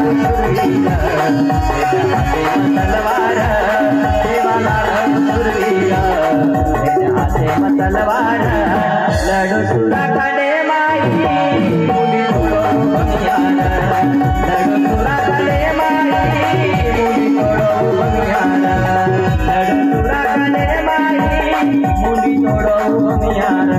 शूरवीर हाते तलवार देवाला शूरवीर हाते तलवार लढो सुराकडे माई मुली तोडो बंगियान लढो सुराकडे माई मुली तोडो बंगियान लढो सुराकडे माई मुली तोडो बंगियान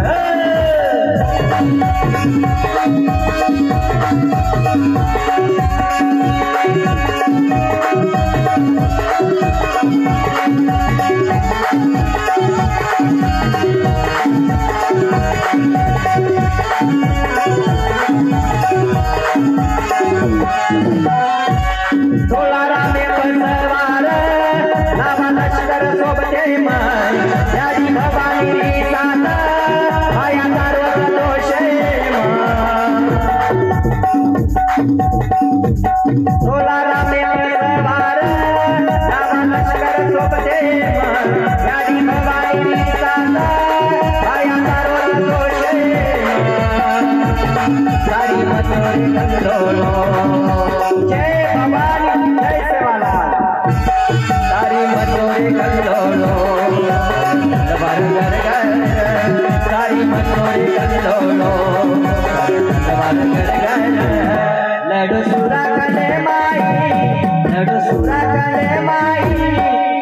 लडो सुराकडे माई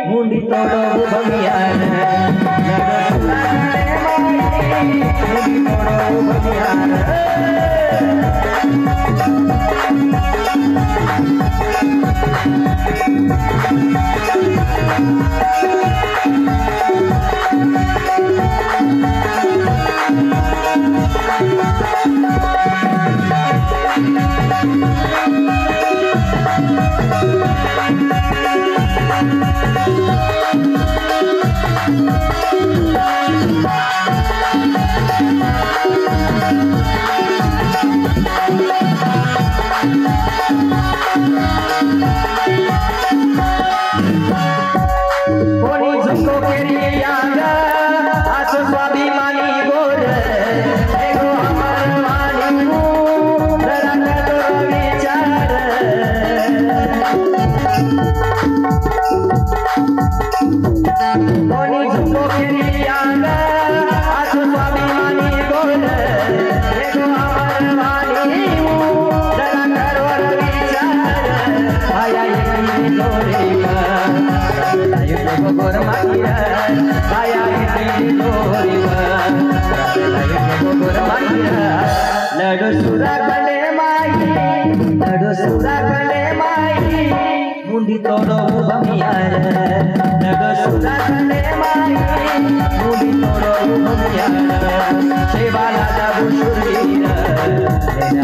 मुंडी तोडो बंगियान लडो सुराकडे माई मुंडी तोडो बंगियान लडो सुराकडे माई मुंडी तोडो बंगियान लडो सुराकडे माई मुंडी तोडो बंगियान सेवाला लाभू शूरवीर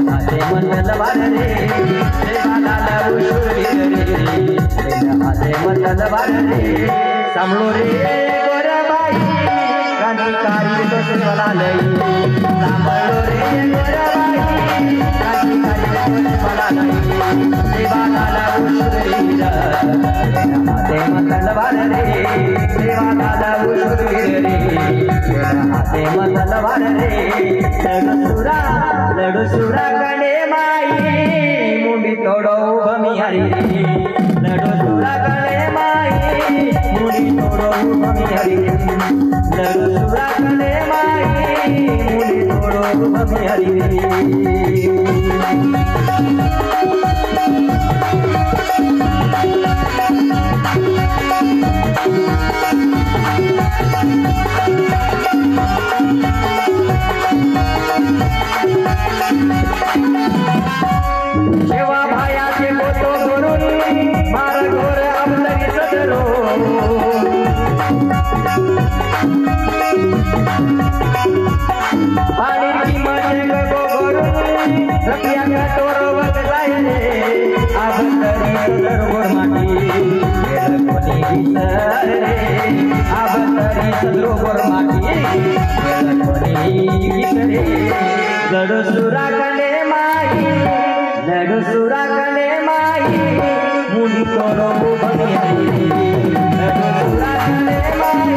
हाते तलवार रे सेवाला लाभू शूरवीर रे हाते तलवार रे सांभळो रे गोरबाई क्रांतिकारी दोषवाला लई सांभळो रे गोरबाई क्रांतिकारी दोषवाला लई सेवाला लाभू शूरवीर हाते तलवार रे सेवाला लाभू शूरवीर रे हाते तलवार रे लडो सुराकडे माई मुंडी तोडो बंगियारी लडो सुराकडे माई मुंडी तोडो बंगियारी लडो सुराकडे माई मुंडी तोडो बंगियारी शेवा भायाचे गोतो करून मार घोर आमलगी सदरो पाणी की मजे गो करून रतिया कटोर वग जायले आभतरी सदर गोर माटी गेल कोणी विसर रे आभतरी सदर गोर माटी गेल कोणी विसरे लडो सुराकडे माई लडो सुराकडे माई मुंडी तोडो बंगियारी लडो सुराकडे माई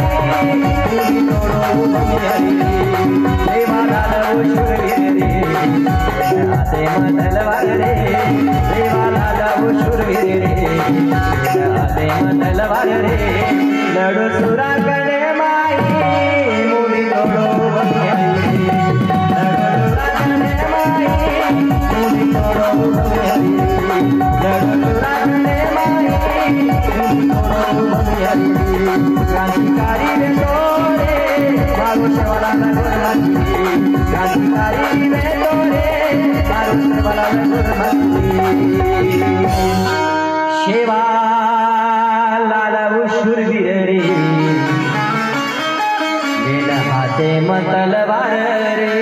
मुंडी तोडो बंगियारी देवाला लाभू शूरवीर रे हाते तलवार रे देवाला लाडू शूरवीर रे हाते तलवार रे लडो सुरा कने माई मुड़ी तोड़ो बंगारी लडो सुरा कने माई मुड़ी तोड़ो बंगारी लडो सुरा कने माई मुड़ी तोड़ो बंगारी क्रांतिकारी रे तोरे मारो सेवाला गुरमती क्रांतिकारी रे तोरे मारो सेवाला गुरमती शेवा लाडू शूरवीर रे बेल हाथे तलवार रे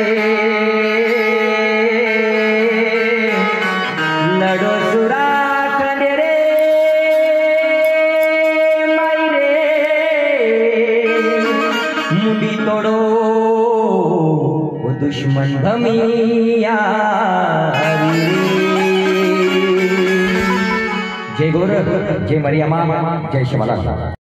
लडो सुरा कने रे माई रे मुंडी तोड़ो वो दुश्मन भमिया जय गोर जय मरियमा जय शिवाला।